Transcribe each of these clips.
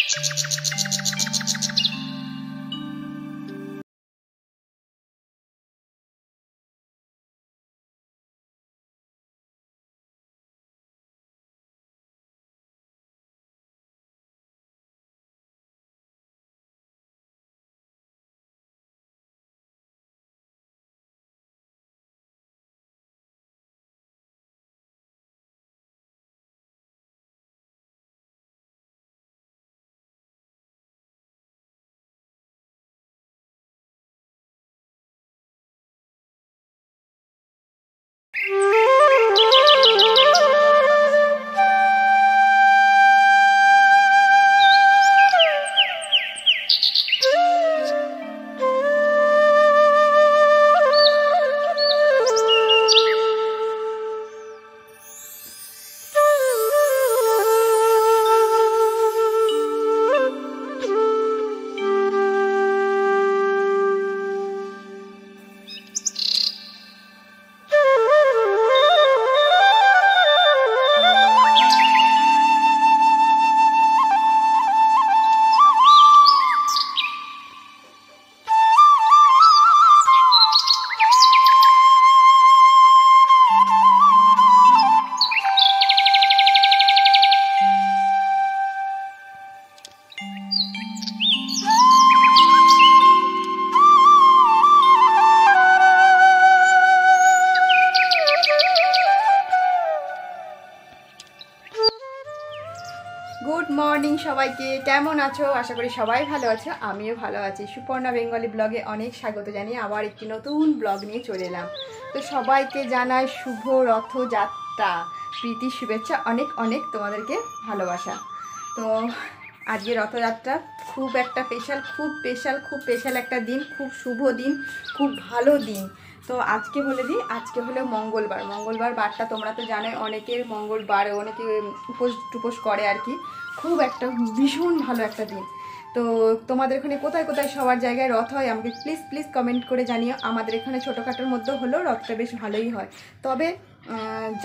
Good morning সবাইকে, কেমন আছো? আশা করি সবাই ভালো আছো, আমিও ভালো আছি। সুপর্ণা বেঙ্গলি ব্লগে অনেক স্বাগত জানিয়ে আবার একটি নতুন ব্লগ নিয়ে চলে এলাম। তো সবাইকে জানাই শুভ রথযাত্রা, প্রীতি শুভেচ্ছা, অনেক অনেক তোমাদেরকে ভালোবাসা। তো আজকে রথযাত্রা খুব একটা খুব স্পেশাল একটা দিন, খুব শুভ দিন, খুব ভালো দিন। তো আজকে বলে দিই, আজকে হলো মঙ্গলবার বারটা তোমরা তো জানোই, অনেকের মঙ্গলবার অনেকে উপোস করে আর কি। খুব একটা ভীষণ ভালো একটা দিন। তো তোমাদের এখানে কোথায় কোথায় সবার জায়গায় রথ হয় আমাকে প্লিজ কমেন্ট করে জানিও। আমাদের এখানে ছোটোখাটোর মধ্যে হলেও রথটা বেশ ভালোই হয়। তবে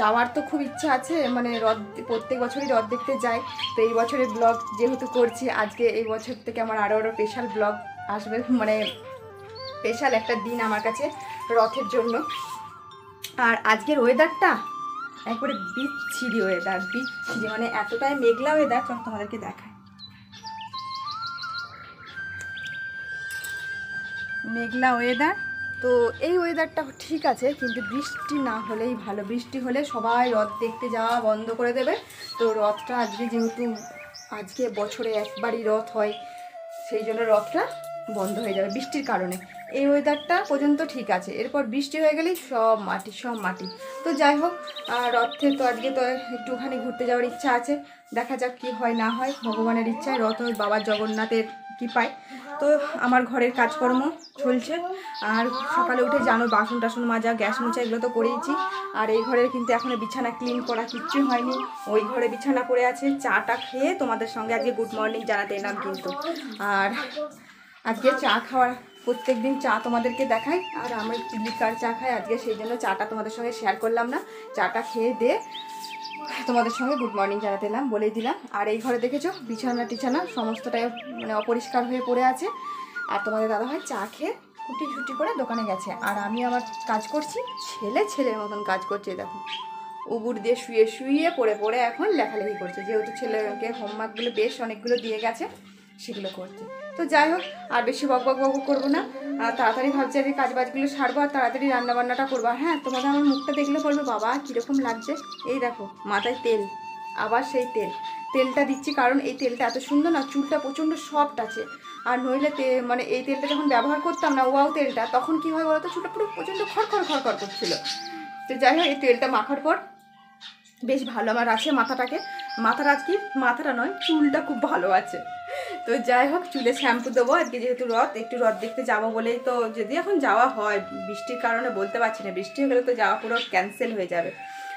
যাওয়ার তো খুব ইচ্ছা আছে, মানে রথ প্রত্যেক বছরই রথ দেখতে যাই। তো এই বছরের ব্লগ যেহেতু করছি, আজকে এই বছর থেকে আমার আরও স্পেশাল ব্লগ আসবে, মানে স্পেশাল একটা দিন আমার কাছে রথের জন্য। আর আজকের ওয়েদারটা একবারে বিচ্ছিরি ওয়েদার, মানে এতটাই মেঘলা ওয়েদার। চল তোমাদেরকে দেখায়, মেঘলা ওয়েদার। তো এই ওয়েদারটা ঠিক আছে, কিন্তু বৃষ্টি না হলেই ভালো। বৃষ্টি হলে সবাই রথ দেখতে যাওয়া বন্ধ করে দেবে। তো রথটা আজকে যেহেতু আজকে বছরে একবারই রথ হয়, সেই জন্য রথটা বন্ধ হয়ে যাবে বৃষ্টির কারণে। এই ওয়েদারটা পর্যন্ত ঠিক আছে, এরপর বৃষ্টি হয়ে গেলেই সব মাটি। তো যাই হোক, রথে তো আজকে তো একটুখানি ঘুরতে যাওয়ার ইচ্ছা আছে। দেখা যাক কি হয় না হয়, ভগবানের ইচ্ছায়। রথ বাবা জগন্নাথের কৃপায়। তো আমার ঘরের কাজকর্ম চলছে। আর সকালে উঠে জানো, বাসন টাসন মাজা, গ্যাস মোছা, এগুলো তো করেইছি। আর এই ঘরের কিন্তু এখনও বিছানা ক্লিন করা কিচ্ছু হয়নি, ওই ঘরে বিছানা পড়ে আছে। চাটা খেয়ে তোমাদের সঙ্গে আজকে গুড মর্নিং জানাতে এলাম কিন্তু। আর আজকে চা খাওয়ার, প্রত্যেক দিন চা তোমাদেরকে দেখাই, আর আমি লিকার চা খাই আজকে, সেই জন্য চাটা তোমাদের সঙ্গে শেয়ার করলাম না। চাটা খেয়ে দিয়ে তোমাদের সঙ্গে গুড মর্নিং জানাতে এলাম, বলেই দিলাম। আর এই ঘরে দেখেছো বিছানা টিছানা সমস্তটাই মানে অপরিষ্কার হয়ে পড়ে আছে। আর তোমাদের দাদাভাই চা খেয়ে ছুটি করে দোকানে গেছে, আর আমি আমার কাজ করছি। ছেলের মতন কাজ করছে, দেখো উবুর দিয়ে শুয়ে পড়ে এখন লেখালেখি করছে, যেহেতু ছেলেকে হোমওয়ার্কগুলো বেশ অনেকগুলো দিয়ে গেছে, সেগুলো করছে। তো যাই হোক, আর বেশি বক করবো না। আর তাড়াতাড়ি ভাবছি আর কাজ বাজগুলো সারবো, আর তাড়াতাড়ি রান্নাবান্নাটা করবো। হ্যাঁ, তোমাদের আমার মুখটা দেখলে বলবে বাবা কীরকম লাগছে। এই দেখো মাথায় তেল, আবার সেই তেলটা দিচ্ছি, কারণ এই তেলটা এত সুন্দর না, চুলটা প্রচণ্ড সফট আছে। আর নইলে মানে এই তেলটা যখন ব্যবহার করতাম না, ওয়াও তেলটা, তখন কী হয় বলতো, চুলটা পুরো প্রচণ্ড খড়খড় করছিল। তো যাই হোক, এই তেলটা মাখার পর বেশ ভালো আমার আছে মাথাটা নয়, চুলটা খুব ভালো আছে। তো যাই হোক, চুলে শ্যাম্পু দেবো আজকে, যেহেতু একটু রথ দেখতে যাবো বলেই তো। যদি এখন যাওয়া হয়, বৃষ্টির কারণে বলতে পারছি না, বৃষ্টি হয়ে গেলে তো যাওয়া পুরো ক্যান্সেল হয়ে যাবে।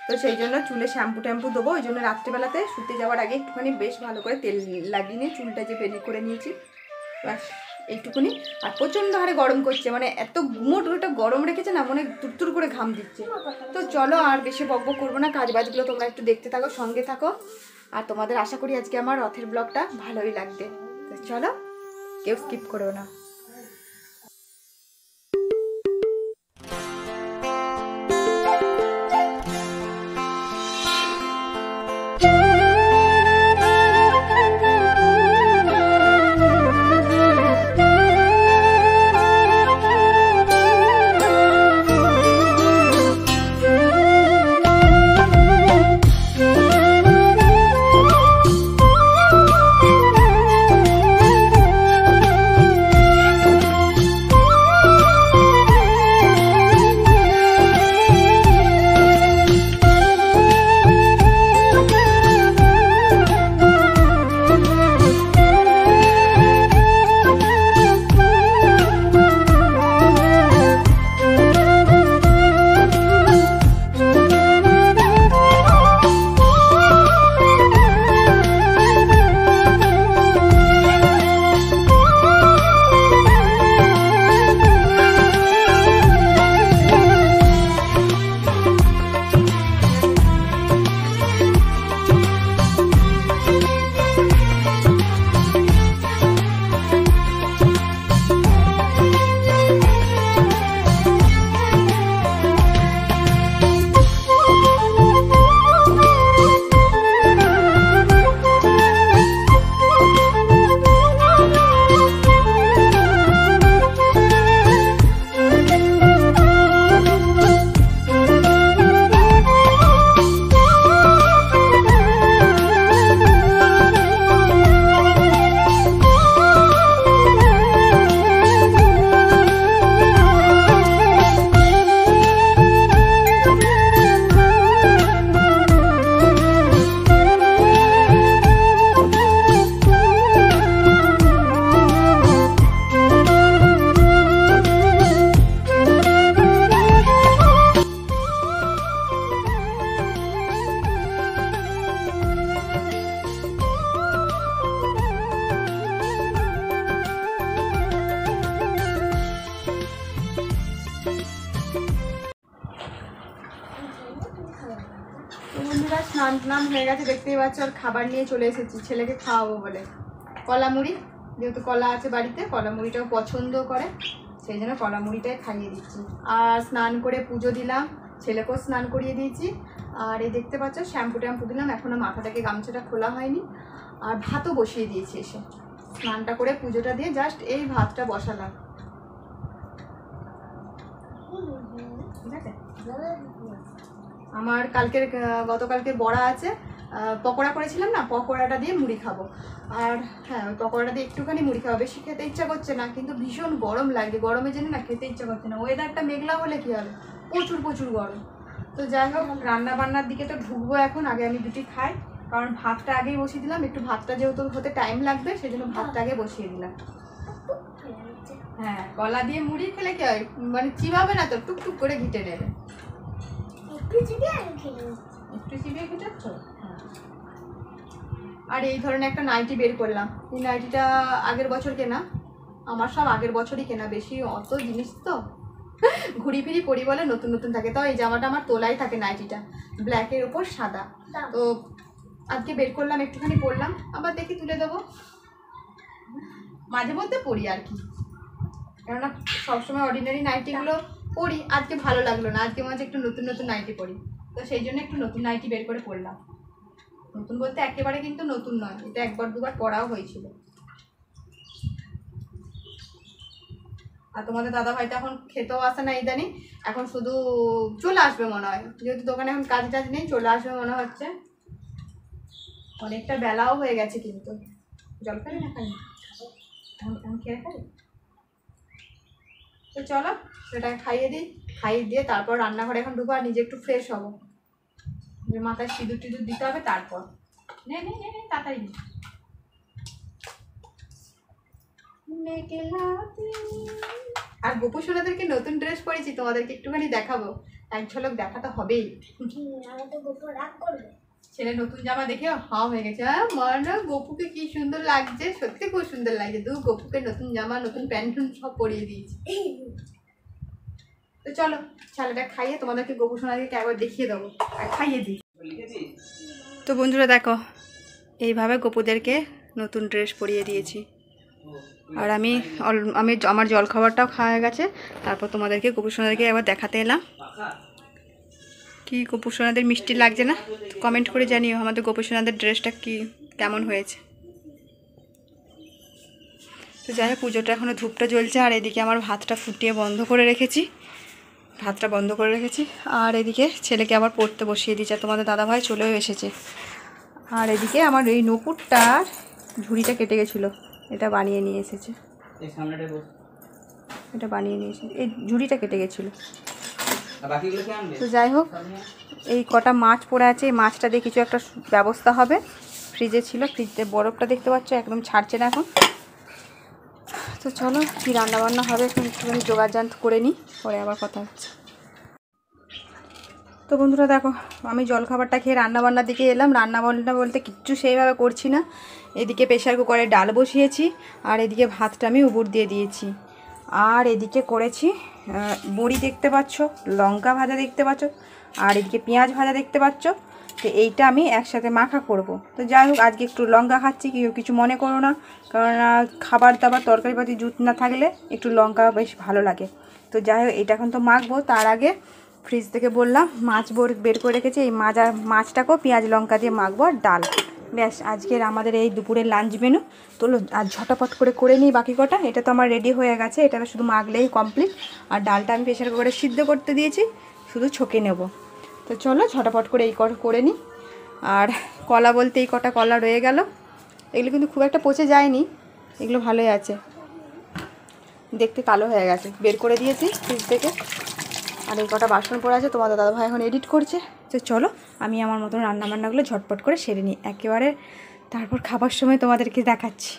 তো সেই জন্য চুলে শ্যাম্পু দেবো। ওই জন্য রাত্রিবেলাতে শুতে যাওয়ার আগে একটুখানি বেশ ভালো করে তেল লাগিয়ে নিয়ে চুলটা যে বেনি করে নিয়েছি, ব্যাস এইটুকুনি। আর প্রচণ্ড হারে গরম করছে, মানে এত গুমোটা গরম রেখেছে না, মনে তুরতুর করে ঘাম দিচ্ছে। তো চলো আর বেশি বকবক করবো না, কাজ বাজগুলো তোমরা একটু দেখতে থাকো, সঙ্গে থাকো। আর তোমাদের আশা করি আজকে আমার রথের ব্লগটা ভালোই লাগবে। তো চলো, কেউ স্কিপ করো না। বন্ধুরা স্নান টান হয়ে গেছে দেখতেই পাচ্ছ, আর খাবার নিয়ে চলে এসেছি ছেলেকে খাওয়াবো বলে। কলা মুড়ি, যেহেতু কলা আছে বাড়িতে, কলা মুড়িটাও পছন্দ করে, সেই জন্য কলা মুড়িটাই খাইয়ে দিচ্ছি। আর স্নান করে পুজো দিলাম, ছেলেকেও স্নান করিয়ে দিয়েছি। আর এই দেখতে পাচ্ছ শ্যাম্পু ট্যাম্পু দিলাম, এখনও মাথা থেকে গামছাটা খোলা হয়নি। আর ভাতও বসিয়ে দিয়েছি, এসে স্নানটা করে পুজোটা দিয়ে জাস্ট এই ভাতটা বসালাম। ঠিক আছে, আমার গতকালকে বড়া আছে, পকোড়া করেছিলাম না, পকোড়াটা দিয়ে মুড়ি খাবো। আর হ্যাঁ, ওই পকোড়াটা দিয়ে একটুখানি মুড়ি খাবো, বেশি খেতে ইচ্ছা করছে না, কিন্তু ভীষণ গরম লাগছে, গরমের জন্য না খেতে ইচ্ছা করছে না। ওয়েদারটা মেঘলা হলে কী হবে, প্রচুর প্রচুর গরম। তো যাই হোক, রান্না বান্নার দিকে তো ঢুকবো এখন, আগে আমি দুটি খাই, কারণ ভাতটা আগেই বসিয়ে দিলাম। একটু ভাতটা যেহেতু হতে টাইম লাগবে, সেই জন্য ভাতটা আগে বসিয়ে দিলাম। হ্যাঁ, কলা দিয়ে মুড়ি খেলে কি হয়, মানে চিবাবে না তো, টুকটুক করে ঘিটে নেবে। একটু চিবিয়ে খেটাচ্ছ। আর এই ধরনের একটা নাইটি বের করলাম, এই নাইটিটা আগের বছর কেনা, আমার সব আগের বছরই কেনা, বেশি অত জিনিস তো ঘুরি ফিরি পরি বলে নতুন নতুন থাকে। তো এই জামাটা আমার তোলাই থাকে, নাইটিটা ব্ল্যাকের ওপর সাদা, তো আজকে বের করলাম, একটুখানি পরলাম, আবার দেখি তুলে দেবো। মাঝে মধ্যে পরি আর কি, কেননা সবসময় অর্ডিনারি নাইটিগুলো পরি, আজকে ভালো লাগলো না, আজকে মাঝে একটু নতুন নতুন নাইটি পরি, তো সেই জন্য একটু নতুন নাইটি বের করে পরলাম। নতুন বলতে একেবারে কিন্তু নতুন নয়, এটা একবার দুবার পরাও হয়েছিল। আর তোমাদের দাদা ভাই তো এখন খেতেও আসে না ইদানিং, এখন শুধু চলে আসবে মনে হয়, যেহেতু দোকানে এখন কাজ টাজ নেই, চলে আসবে মনে হচ্ছে। অনেকটা বেলাও হয়ে গেছে, কিন্তু জল খালি না খালি এখন খেয়ে খাই। তো চলো সেটাকে খাইয়ে দিই, খাইয়ে দিয়ে তারপর রান্নাঘরে এখন ঢুকবো, আর নিজে একটু ফ্রেশ হবো, যে মাথায় সিঁদুর টিঁদুর দিতে হবে। তারপর নে নে নে তাড়াতাড়ি আর গোপু সোনাদেরকে নতুন ড্রেস পরেছি, তোমাদেরকে একটুখানি দেখাবো, এক ঝলক দেখা তো হবেই। ছেলে নতুন জামা দেখে হা হয়ে গেছে, মা না গোপুকে কি সুন্দর লাগছে, সত্যি খুব সুন্দর লাগছে। গোপুকে নতুন জামা, নতুন প্যান্ট সব পরিয়ে দিয়েছি। তো চলো ছেলেটা খাইয়ে তোমাদেরকে গোপু সোনাদেরকে একবার দেখিয়ে দেবো আর খাইয়ে দিই। তো বন্ধুরা দেখো, এইভাবে গপুদেরকে নতুন ড্রেস পরিয়ে দিয়েছি। আর আমি আমার জলখাবারটাও খাওয়া হয়ে গেছে। তারপর তোমাদেরকে গোপুসোনাদেরকে আবার দেখাতে এলাম। কি গোপুসোনাদের মিষ্টি লাগছে না? কমেন্ট করে জানিও আমাদের গোপুসোনাদের ড্রেসটা কেমন হয়েছে। তো যাই হোক, পুজোটা এখনও ধূপটা জ্বলছে। আর এদিকে আমার ভাতটা ফুটিয়ে বন্ধ করে রেখেছি। আর এদিকে ছেলেকে আবার পড়তে বসিয়ে দিয়েছে। তোমাদের দাদাভাই চলেও এসেছে। আর এদিকে আমার এই নকুরটার ঝুড়িটা কেটে গেছিলো, এটা বানিয়ে নিয়ে এসেছে। এই ঝুড়িটা কেটে গেছিলো। তো যাই হোক, এই কটা মাছ পড়ে আছে, এই মাছটা দিয়ে কিছু একটা ব্যবস্থা হবে। ফ্রিজে ছিল, ফ্রিজে বরফটা দেখতে পাচ্ছ একদম ছাড়ছে না এখন। তো চলো, কী রান্নাবান্না হবে এখন একটুখানি জোগাড় করে নিই, পরে আবার কথা হচ্ছে। তো বন্ধুরা দেখো, আমি জলখাবারটা খেয়ে রান্নাবান্নার দিকে এলাম। রান্নাবান্না বলতে কিচ্ছু সেইভাবে করছি না। এদিকে প্রেশার কুকারে ডাল বসিয়েছি, আর এদিকে ভাতটা আমি উপর দিয়ে দিয়েছি। আর এদিকে করেছি বড়ি দেখতে পাচ্ছ, লঙ্কা ভাজা দেখতে পাচ্ছ, আর এদিকে পেঁয়াজ ভাজা দেখতে পাচ্ছ। তো এইটা আমি একসাথে মাখা করব। তো যাই হোক, আজকে একটু লঙ্কা খাচ্ছি, কেউ কিছু মনে করো না, কারণ খাবার দাবার তরকারিপাতি জুত না থাকলে একটু লঙ্কা বেশ ভালো লাগে। তো যাই হোক, এটা এখন তো মাখবো। তার আগে ফ্রিজ থেকে বললাম মাছ বের করে রেখেছি, এই মাছটাকেও পেঁয়াজ লঙ্কা দিয়ে মাখবো আর ডাল। ব্যাস আজকের আমাদের এই দুপুরের লাঞ্চ মেনু। তোলো আর ঝটাপট করে নিই বাকি কটা। এটা তো আমার রেডি হয়ে গেছে, এটা শুধু মাখলেই কমপ্লিট। আর ডালটা আমি প্রেশার কুকারে সিদ্ধ করতে দিয়েছি, শুধু ছকে নেব। তো চলো ঝটাপট করে এই করে নিই। আর কলা বলতে এই কটা কলা রয়ে গেল, এগুলো কিন্তু খুব একটা পচে যায়নি, এগুলো ভালোই আছে। দেখতে কালো হয়ে গেছে, বের করে দিয়েছি ফ্রিজ থেকে। আর এই কটা বাসন পড়ে আছে, তোমাদের দাদাভাই এখন এডিট করছে। তো চলো আমি আমার মতন রান্নাবান্নাগুলো ঝটপট করে সেরে নিই একেবারে, তারপর খাবার সময় তোমাদেরকে দেখাচ্ছি।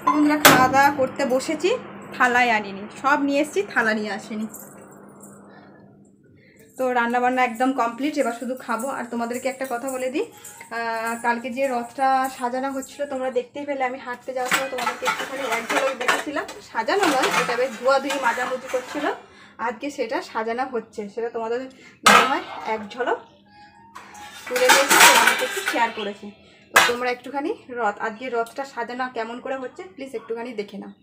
বন্ধুরা খাওয়া দাওয়া করতে বসেছি, থালায় আনিনি, সব নিয়ে এসেছি, থালা নিয়ে আসেনি। তো রান্নাবান্না একদম কমপ্লিট, এবার শুধু খাবো। আর তোমাদেরকে একটা কথা বলে দিই, কালকে যে রথটা সাজানো হচ্ছিল তোমরা দেখতেই পেলে, আমি হাঁটতে যাওয়ার সময় তোমাদেরকে একটুখানি এক ঝলক দেখেছিলাম। সাজানো নয়, এটা বেশ ধোয়াধুয়ি মাজামুজি করছিল। আজকে সেটা সাজানো হচ্ছে, সেটা তোমাদের হয় এক ঝলক তুলে দিয়েছি, তোমাদেরকে একটু শেয়ার করেছি। তো তোমরা একটুখানি আজকে রথটা সাজানো কেমন করে হচ্ছে প্লিজ একটুখানি দেখে নাও।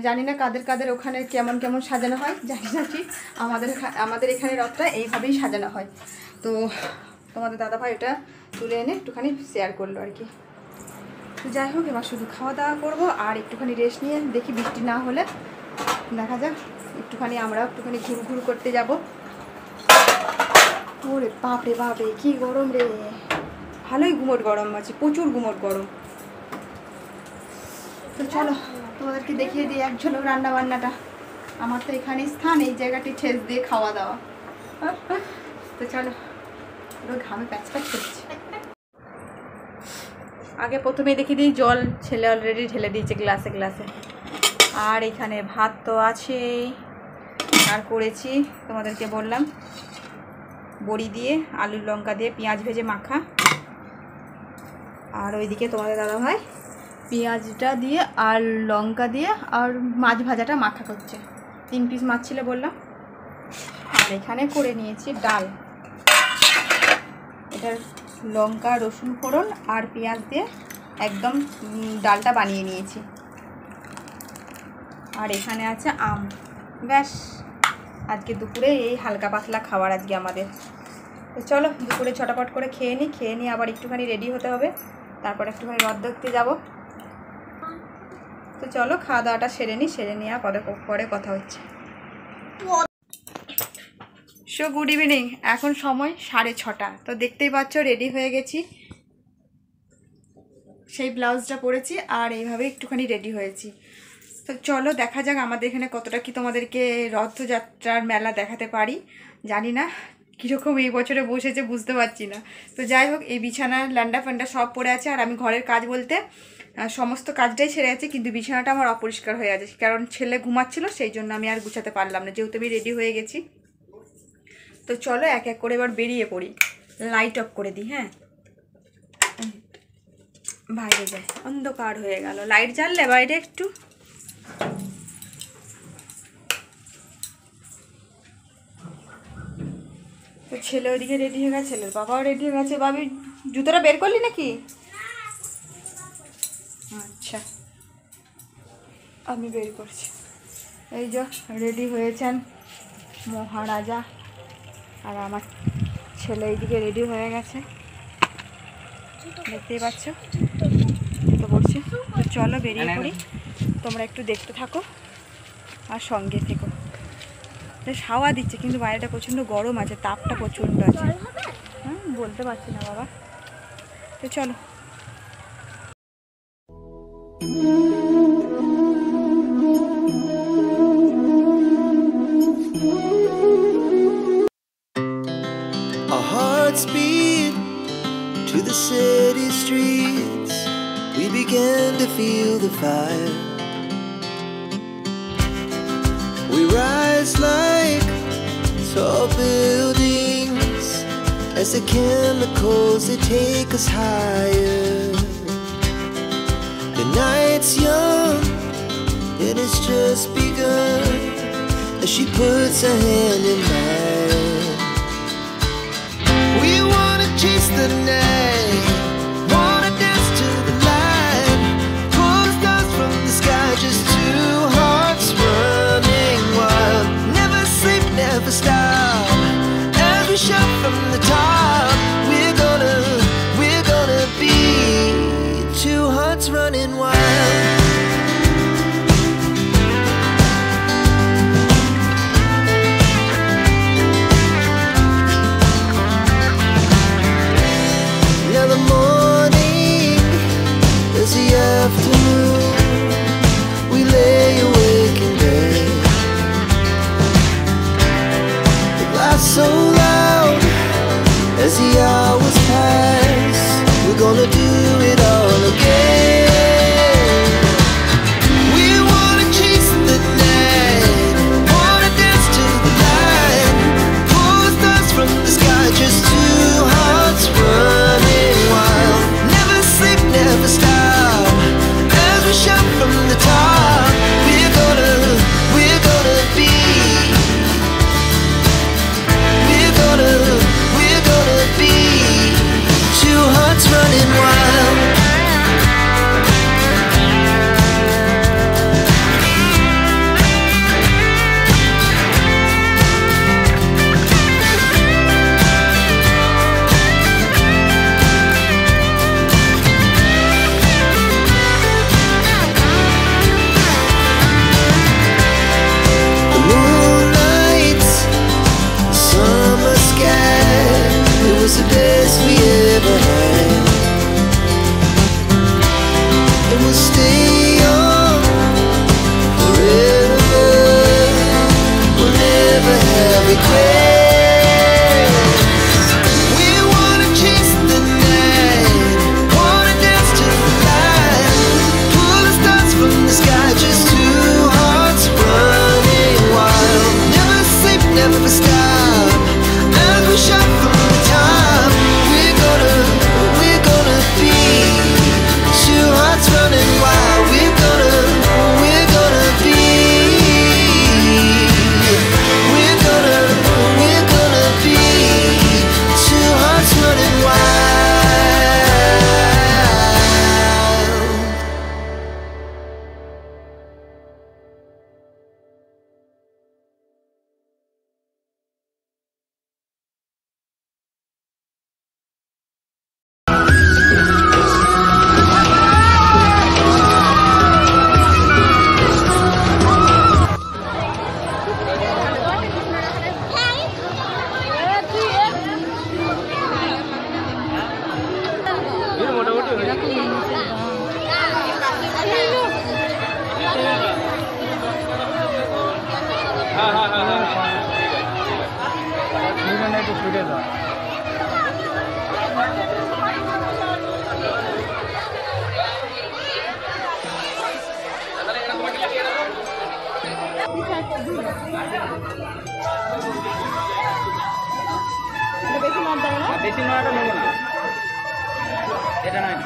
জানি না কাদের ওখানে কেমন কেমন সাজানো হয়, জানি না ঠিক। আমাদের এখানে রথটা এইভাবেই সাজানো হয়। তো তোমাদের দাদাভাই এটা তুলে এনে একটুখানি শেয়ার করলো আর কি। তো যাই হোক, এবার শুধু খাওয়া দাওয়া করবো আর একটুখানি রেস্ট নিয়ে দেখি, বৃষ্টি না হলে দেখা যাক আমরাও একটুখানি ঘুরঘুর করতে যাব। ওরে বাপরে বাপরে কি গরম রে, ভালোই গুমোট গরম আছে, প্রচুর গুমোট গরম। তো চলো তোমাদেরকে দেখিয়ে দিই এক ঝলক রান্না বান্নাটা। আমার তো এখানে স্থান, এই জায়গাটি ঠেস দিয়ে খাওয়া দাওয়া। তো চলো, পুরো ঘামে প্যাচ করছে। আগে প্রথমেই দেখিয়ে দিই, জল ছেলে অলরেডি ঢেলে দিয়েছে গ্লাসে। আর এখানে ভাত তো আছেই, আর করেছি তোমাদেরকে বললাম বড়ি দিয়ে আলু লঙ্কা দিয়ে পেঁয়াজ ভেজে মাখা। আর ওইদিকে তোমাদের দাদাভাই পেঁয়াজটা দিয়ে আর লঙ্কা দিয়ে আর মাছ ভাজাটা মাখা করছে। 3 পিস মাছ ছিল বললাম। আর এখানে করে নিয়েছি ডাল, এটার লঙ্কা রসুন ফোড়ন আর পেঁয়াজ দিয়ে একদম ডালটা বানিয়ে নিয়েছি। আর এখানে আছে আম। ব্যাস আজকে দুপুরে এই হালকা পাতলা খাবার আজকে আমাদের। তো চলো দুপুরে ছটাপট করে খেয়ে নিই, আবার একটুখানি রেডি হতে হবে, তারপর একটুখানি রথ দেখতে যাবো। তো চলো খাওয়া দাওয়াটা সেরে নিই আর পরে কথা হচ্ছে। সো গুড ইভিনিং, এখন সময় 6:30। তো দেখতেই পাচ্ছ রেডি হয়ে গেছি, সেই ব্লাউজটা পরেছি আর এইভাবে একটুখানি রেডি হয়েছি। তো চলো দেখা যাক আমাদের এখানে কতটা কি তোমাদেরকে রথযাত্রার মেলা দেখাতে পারি। জানি না কীরকম এই বছরে বসেছে বুঝতে পারছি না। তো যাই হোক, এই বিছানা ল্যান্ডা ফ্যান্ডা সব পড়ে আছে। আর আমি ঘরের কাজ বলতে সমস্ত কাজটাই সেরে আছে, কিন্তু বিছানাটা আমার অপরিষ্কার হয়ে আছে, কারণ ছেলে ঘুমাচ্ছিল, সেই জন্য আমি আর গুছাতে পারলাম না, যেহেতু আমি রেডি হয়ে গেছি। তো চলো এক এক করে এবার বেরিয়ে পড়ি। লাইট অফ করে দিই। হ্যাঁ, বাইরে যাই, অন্ধকার হয়ে গেল। লাইট জ্বাললে বাইরে একটু। তো ছেলে ওইদিকে রেডি হয়ে গেছে, ছেলের বাবাও রেডি হয়ে গেছে। বাবি জুতোটা বের করলি নাকি? আচ্ছা, আমি বের করছি। এই যে রেডি হয়েছেন মহারাজা, আর আমার ছেলে এইদিকে রেডি হয়ে গেছে, দেখতেই পাচ্ছ। তো বলছি, তো চলো বেরিয়ে পড়ি, তোমরা একটু দেখতে থাকো আর সঙ্গে থেকো। বেশ হাওয়া দিচ্ছে, কিন্তু বাইরেটা প্রচণ্ড গরম আছে, তাপটা প্রচণ্ড আছে। বলতে পারছি না বাবা। তো চলো। Our hearts beat to the city streets. We began to feel the fire. We rise like tall buildings as the chemicals they take us higher. The night's young and it's just begun as she puts her hand in mine. We wanna chase the night, wanna dance to the light, pull the stars from the sky, just two hearts running wild. Never sleep, never stop, as we shout from the top. We're gonna be two hearts running wild. Now the morning is the afternoon. We lay awake in bed. The laughs so loud as the hours pass. We're gonna do it all again. We wanna chase the night, wanna dance to the light, pull the stars from the sky, just two hearts running wild. Never sleep, never stop, as we shout from the top. We're gonna be, we're gonna be two hearts running wild. কেটে দাও। বেশি নয়টা নেবো না, এটা নয়।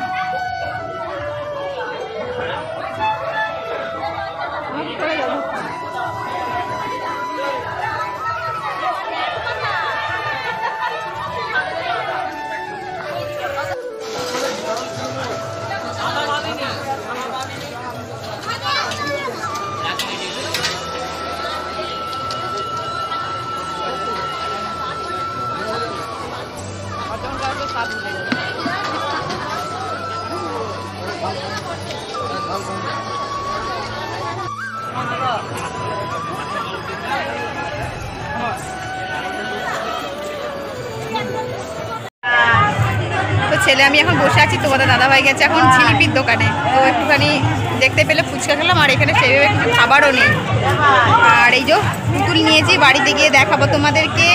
ছেলে আমি এখন বসে আছি, তোমাদের দাদাভাই গেছে এখন জিলিপির দোকানে, তো একটুখানি দেখতে পেলে ফুচকা খেলাম। আর এখানে সেভাবে কিছু খাবারও নেই। আর এই যে পুতুল নিয়েছি, বাড়িতে গিয়ে দেখাবো তোমাদেরকে।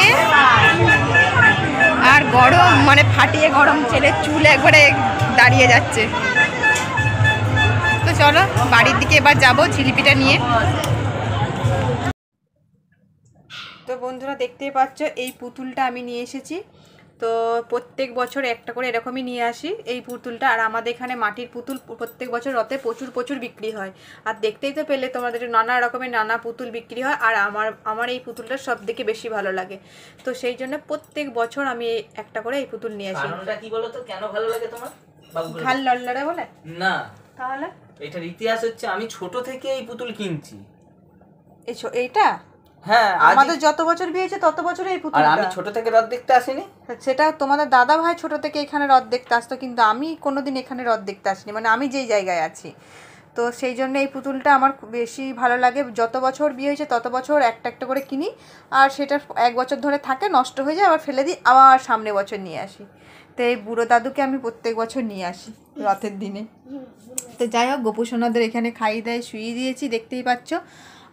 আর গরম মানে ফাটিয়ে গরম, ছেলের চুল একবারে দাঁড়িয়ে যাচ্ছে। তো চলো বাড়ির দিকে এবার যাবো জিলিপিটা নিয়ে। তো বন্ধুরা দেখতেই পাচ্ছ এই পুতুলটা আমি নিয়ে এসেছি। তো প্রত্যেক বছর একটা করে এরকমই নিয়ে আসি এই পুতুলটা। আর আমাদের এখানে মাটির পুতুল প্রত্যেক বছর রথে প্রচুর বিক্রি হয়। আর দেখতেই তো পেলে তোমাদের নানা রকমের নানা পুতুল বিক্রি হয়। আর আমার এই পুতুলটা সব থেকে বেশি ভালো লাগে। তো সেই জন্য প্রত্যেক বছর আমি একটা করে এই পুতুল নিয়ে আসি। কারণটা কি বলো তো, কেন ভালো লাগে তোমার? ঘাল লড়লড়ে বলে না, তাহলে এটার ইতিহাস হচ্ছে আমি ছোট থেকে এই পুতুল কিনছি। এইটা হ্যাঁ, আমাদের যত বছর বিয়ে হয়েছে তত বছর এই পুতুল। আর আমি ছোট থেকে রথ দেখতে আসিনি। সেটা তোমাদের দাদা ভাই ছোট থেকে এখানে রথ দেখতে আসতো, কিন্তু আমি কোনোদিন এখানে রথ দেখতে আসিনি, মানে আমি যেই জায়গায় আছি। তো সেই জন্য এই পুতুলটা আমার বেশি ভালো লাগে। যত বছর বিয়ে হয়েছে তত বছর একটা একটা করে কিনি। আর সেটা এক বছর ধরে থাকে, নষ্ট হয়ে যায়, আবার ফেলে দিই, আবার সামনে বছর নিয়ে আসি। তো এই বুড়ো দাদুকে আমি প্রত্যেক বছর নিয়ে আসি রথের দিনে। তো যাই হোক, গোপু সোনাদের এখানে খাইয়ে দেয়, শুইয়ে দিয়েছি, দেখতেই পাচ্ছ।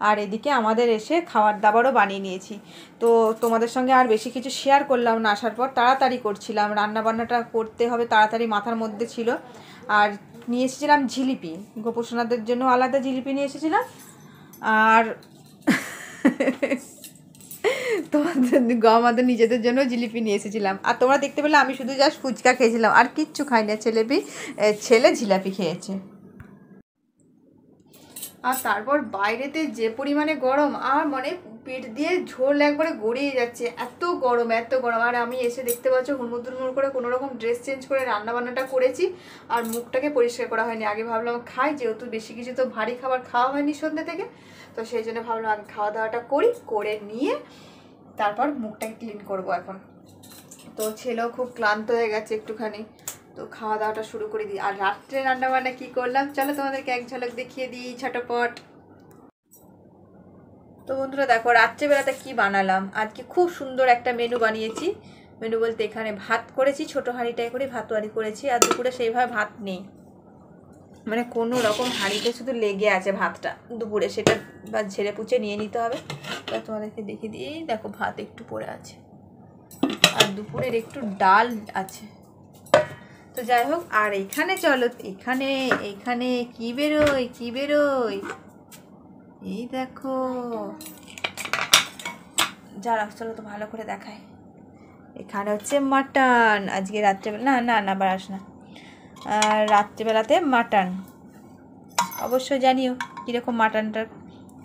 আর এদিকে আমাদের এসে খাবার দাবারও বানিয়ে নিয়েছি। তো তোমাদের সঙ্গে আর বেশি কিছু শেয়ার করলাম না, আসার পর তাড়াতাড়ি করছিলাম, রান্নাবান্নাটা করতে হবে তাড়াতাড়ি, মাথার মধ্যে ছিল। আর নিয়ে এসেছিলাম জিলিপি, গোপু সোনাদের জন্য আলাদা জিলিপি নিয়ে এসেছিলাম। আর আমাদের নিজেদের জন্য জিলিপি নিয়ে এসেছিলাম। আর তোমরা দেখতে পেলে আমি শুধু জাস্ট ফুচকা খেয়েছিলাম, আর কিচ্ছু খাইনি। ছেলে জিলাপি খেয়েছে। আর তারপর বাইরেতে যে পরিমাণে গরম, আর মানে পেট দিয়ে ঝোল একবারে গড়িয়ে যাচ্ছে, এত গরম। আর আমি এসে দেখতে পাচ্ছ হুড়মুড় করে কোনো রকম ড্রেস চেঞ্জ করে রান্নাবান্নাটা করেছি। আর মুখটাকে পরিষ্কার করা হয়নি। আগে ভাবলাম খাই, যেহেতু বেশি কিছু তো ভারী খাবার খাওয়া হয়নি সন্ধ্যে থেকে, তো সেই জন্য ভাবলাম আগে খাওয়া দাওয়াটা করে নিয়ে তারপর মুখটাকে ক্লিন করবো এখন। তো ছেলেও খুব ক্লান্ত হয়ে গেছে একটুখানি, তো খাওয়া দাওয়াটা শুরু করে দিই। আর রাত্রে রান্নাবান্না কী করলাম চলো তোমাদেরকে এক ঝলক দেখিয়ে দিই ঝটপট। তো বন্ধুরা দেখো রাত্রেবেলাতে কি বানালাম। আজকে খুব সুন্দর একটা মেনু বানিয়েছি। মেনু বলতে এখানে ভাত করেছি, ছোটো হাঁড়িটায় করে ভাতওয়ারি করেছি। আর দুপুরে সেইভাবে ভাত নেই, মানে কোনো রকম হাঁড়িতে শুধু লেগে আছে ভাতটা দুপুরে, সেটা বা ঝেড়ে পুচে নিয়ে নিতে হবে। তা তোমাদেরকে দেখিয়ে দিই, দেখো ভাত একটু পড়ে আছে, আর দুপুরের একটু ডাল আছে। তো যাই হোক, আর এখানে চলো, এখানে কি বেরোয় এই দেখো, যারা চলো তো ভালো করে দেখায়। এখানে হচ্ছে মাটন আজকে রাত্রেবেলা, না বাড়াস না, রাত্রেবেলাতে মাটন। অবশ্যই জানিও কীরকম মাটনটার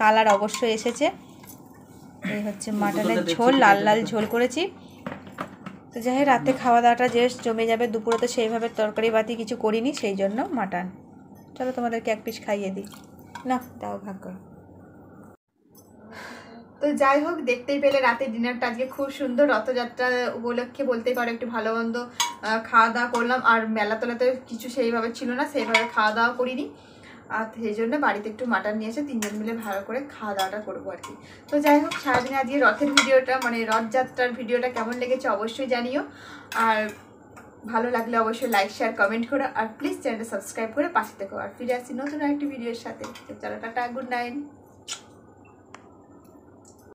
কালার অবশ্যই এসেছে। এই হচ্ছে মাটনের ঝোল, লাল ঝোল করেছি। তো যাই হোক, রাতে খাওয়া দাওয়াটা যে জমে যাবে। দুপুরে তো সেইভাবে তরকারি বাতি কিছু করিনি, সেই জন্য মাটন। চলো তোমাদেরকে এক পিস খাইয়ে দিই, না তাও ভাগ করো। তো যাই হোক, দেখতেই পেলে রাতের ডিনারটা আজকে খুব সুন্দর। রথযাত্রা উপলক্ষে বলতেই পারো একটু ভালো মন্দ খাওয়া দাওয়া করলাম। আর মেলা তোলাতে কিছু সেইভাবে ছিল না, সেইভাবে খাওয়া দাওয়া করিনি। আর সেই জন্য বাড়িতে একটু মাটন নিয়ে এসে তিনজন মিলে ভালো করে খাওয়া দাওয়াটা করবো আর কি। তো যাই হোক, সারাদিনে আজকে রথের ভিডিওটা, মানে রথযাত্রার ভিডিওটা কেমন লেগেছে অবশ্যই জানিও। আর ভালো লাগলে অবশ্যই লাইক শেয়ার কমেন্ট করো। আর প্লিজ চ্যানেলটা সাবস্ক্রাইব করে পাশে থেকো। আর ফিরে আসছি নতুন আরেকটি ভিডিওর সাথে। তো চলো টাটা, গুড নাইট।